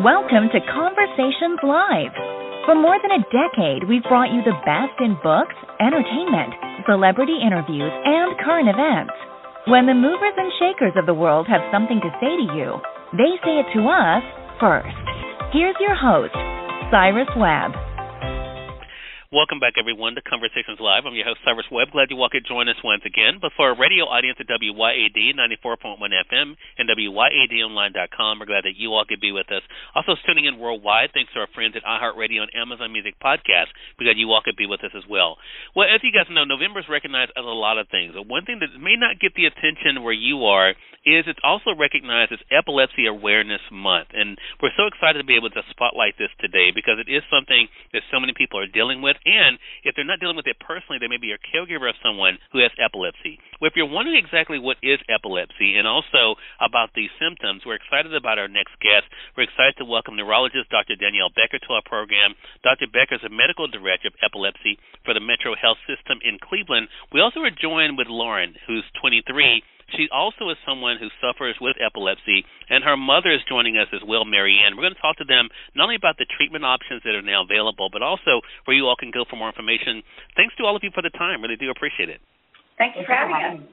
Welcome to Conversations Live. For more than a decade, we've brought you the best in books, entertainment, celebrity interviews, and current events. When the movers and shakers of the world have something to say to you, they say it to us first. Here's your host, Cyrus Webb. Welcome back, everyone, to Conversations Live. I'm your host, Cyrus Webb. Glad you all could join us once again. But for our radio audience at WYAD 94.1 FM and WYADonline.com, we're glad that you all could be with us. Also tuning in worldwide, thanks to our friends at iHeartRadio and Amazon Music Podcast. We're glad you all could be with us as well. Well, as you guys know, November is recognized as a lot of things. One thing that may not get the attention where you are is it's also recognized as Epilepsy Awareness Month. And we're so excited to be able to spotlight this today because it is something that so many people are dealing with. And if they're not dealing with it personally, they may be a caregiver of someone who has epilepsy. Well, if you're wondering exactly what is epilepsy and also about these symptoms, we're excited about our next guest. We're excited to welcome neurologist Dr. Danielle Becker to our program. Dr. Becker is a medical director of epilepsy for the Metro Health System in Cleveland. We also are joined with Lauren, who's 23. She also is someone who suffers with epilepsy, and her mother is joining us as well, Maryanne. We're going to talk to them not only about the treatment options that are now available, but also where you all can go for more information. Thanks to all of you for the time. Really do appreciate it. Thank you for having us.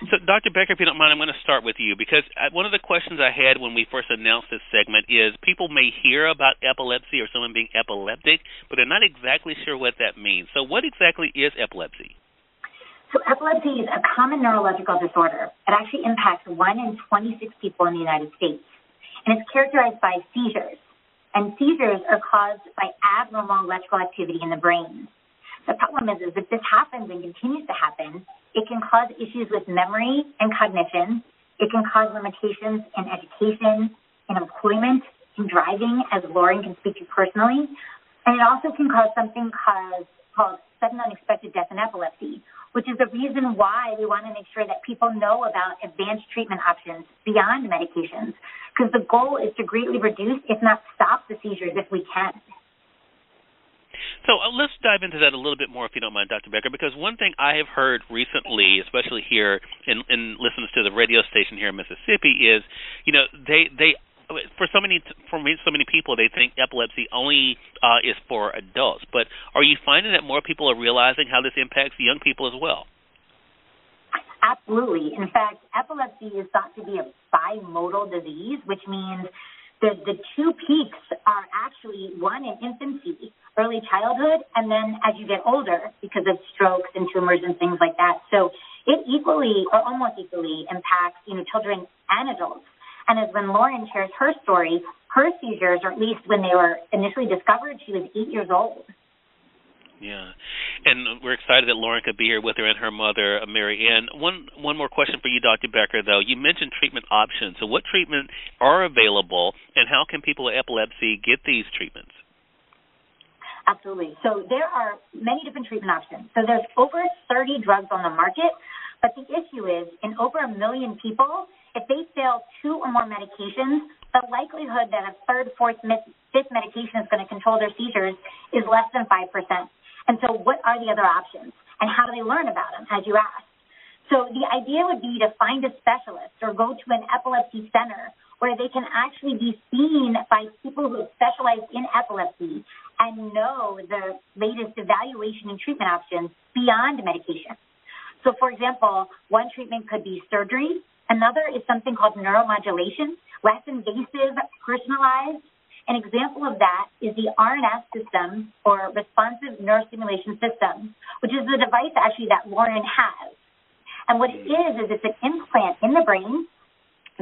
So, Dr. Becker, if you don't mind, I'm going to start with you because one of the questions I had when we first announced this segment is people may hear about epilepsy or someone being epileptic, but they're not exactly sure what that means. So what exactly is epilepsy? So epilepsy is a common neurological disorder. It actually impacts 1 in 26 people in the United States. And it's characterized by seizures. And seizures are caused by abnormal electrical activity in the brain. The problem is if this happens and continues to happen, it can cause issues with memory and cognition. It can cause limitations in education, in employment, in driving, as Lauren can speak to personally. And it also can cause something called sudden unexpected death in epilepsy, which is the reason why we want to make sure that people know about advanced treatment options beyond medications, because the goal is to greatly reduce, if not stop, the seizures if we can. So let's dive into that a little bit more, if you don't mind, Dr. Becker, because one thing I have heard recently, especially here in listens to the radio station here in Mississippi, is, you know, they for so many people, they think epilepsy only is for adults. But are you finding that more people are realizing how this impacts young people as well? Absolutely. In fact, epilepsy is thought to be a bimodal disease, which means the two peaks are actually one in infancy, early childhood, and then as you get older because of strokes and tumors and things like that. So it equally or almost equally impacts, children and adults. And as when Lauren shares her story, her seizures, or at least when they were initially discovered, she was 8 years old. Yeah. And we're excited that Lauren could be here with her and her mother, Maryanne. One more question for you, Dr. Becker, though. You mentioned treatment options. So what treatment are available, and how can people with epilepsy get these treatments? Absolutely. So there are many different treatment options. So there's over 30 drugs on the market, but the issue is in over 1 million people, if they fail 2 or more medications, the likelihood that a third, fourth, fifth medication is going to control their seizures is less than 5%. And so what are the other options? And how do they learn about them, as you asked? So the idea would be to find a specialist or go to an epilepsy center where they can actually be seen by people who specialize in epilepsy and know the latest evaluation and treatment options beyond medication. So, for example, one treatment could be surgery. Another is something called neuromodulation, less invasive, personalized. An example of that is the RNS system, or responsive neurostimulation system, which is the device actually that Lauren has. And what it is it's an implant in the brain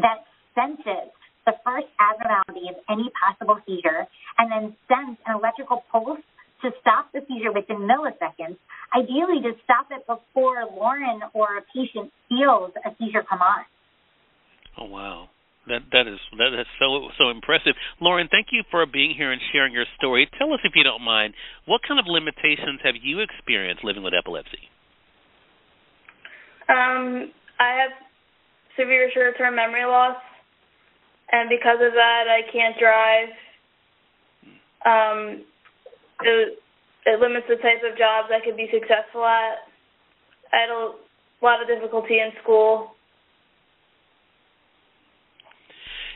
that senses the first abnormality of any possible seizure and then sends an electrical pulse to stop the seizure within milliseconds, ideally to stop it before Lauren or a patient feels a seizure come on. Oh, wow. That is so impressive. Lauren, thank you for being here and sharing your story. Tell us, if you don't mind, what kind of limitations have you experienced living with epilepsy? I have severe short-term memory loss, and because of that, I can't drive. It limits the type of jobs I could be successful at. I had a lot of difficulty in school.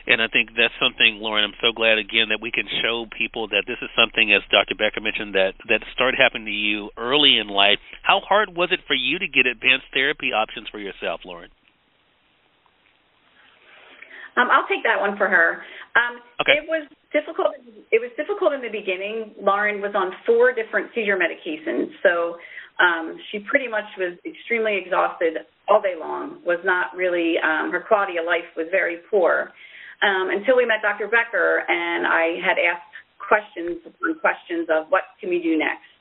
And I think that's something, Lauren, I'm so glad, again, that we can show people that this is something, as Dr. Becker mentioned, that started happening to you early in life. How hard was it for you to get advanced therapy options for yourself, Lauren? I'll take that one for her. Okay. It was difficult. It was difficult in the beginning. Lauren was on 4 different seizure medications, so she pretty much was extremely exhausted all day long. Was not really her quality of life was very poor until we met Dr. Becker, and I had asked questions of what can we do next.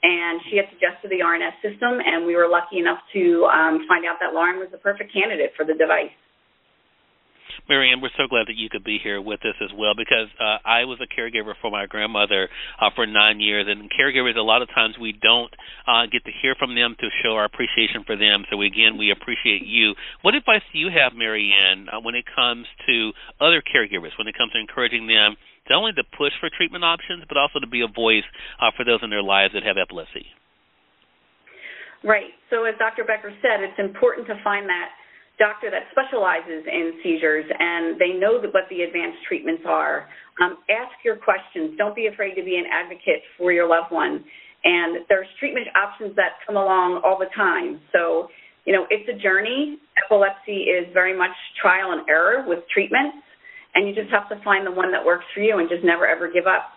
And she had suggested the RNS system, and we were lucky enough to find out that Lauren was the perfect candidate for the device. Maryanne, we're so glad that you could be here with us as well, because I was a caregiver for my grandmother for 9 years, and caregivers, a lot of times we don't get to hear from them to show our appreciation for them. So, again, we appreciate you. What advice do you have, Maryanne, when it comes to other caregivers, when it comes to encouraging them not only to push for treatment options, but also to be a voice for those in their lives that have epilepsy? Right. So as Dr. Becker said, it's important to find that doctor that specializes in seizures, and they know what the advanced treatments are. Ask your questions. Don't be afraid to be an advocate for your loved one. And there's treatment options that come along all the time. So, it's a journey. Epilepsy is very much trial and error with treatments, and you just have to find the one that works for you and just never, ever give up.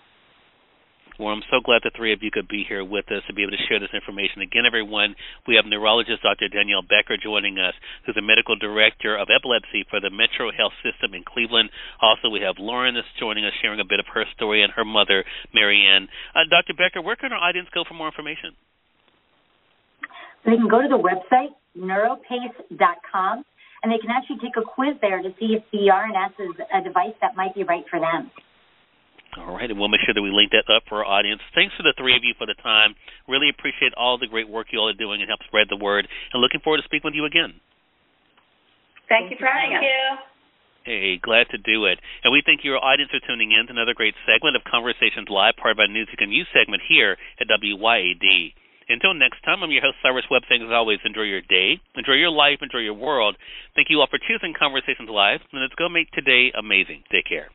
Well, I'm so glad the three of you could be here with us to be able to share this information. Again, everyone, we have neurologist Dr. Danielle Becker joining us, who's the medical director of epilepsy for the Metro Health System in Cleveland. Also, we have Lauren that's joining us, sharing a bit of her story, and her mother, Maryanne. Dr. Becker, where can our audience go for more information? They can go to the website, neuropace.com, and they can actually take a quiz there to see if the RNS is a device that might be right for them. All right, and we'll make sure that we link that up for our audience. Thanks to the three of you for the time. Really appreciate all the great work you all are doing and help spread the word. And looking forward to speaking with you again. Thank you for having us. Thank you. Hey, glad to do it. And we thank your audience for tuning in to another great segment of Conversations Live, part of our News You Can Use segment here at WYAD. Until next time, I'm your host, Cyrus Webb, saying as always, enjoy your day, enjoy your life, enjoy your world. Thank you all for choosing Conversations Live, and let's go make today amazing. Take care.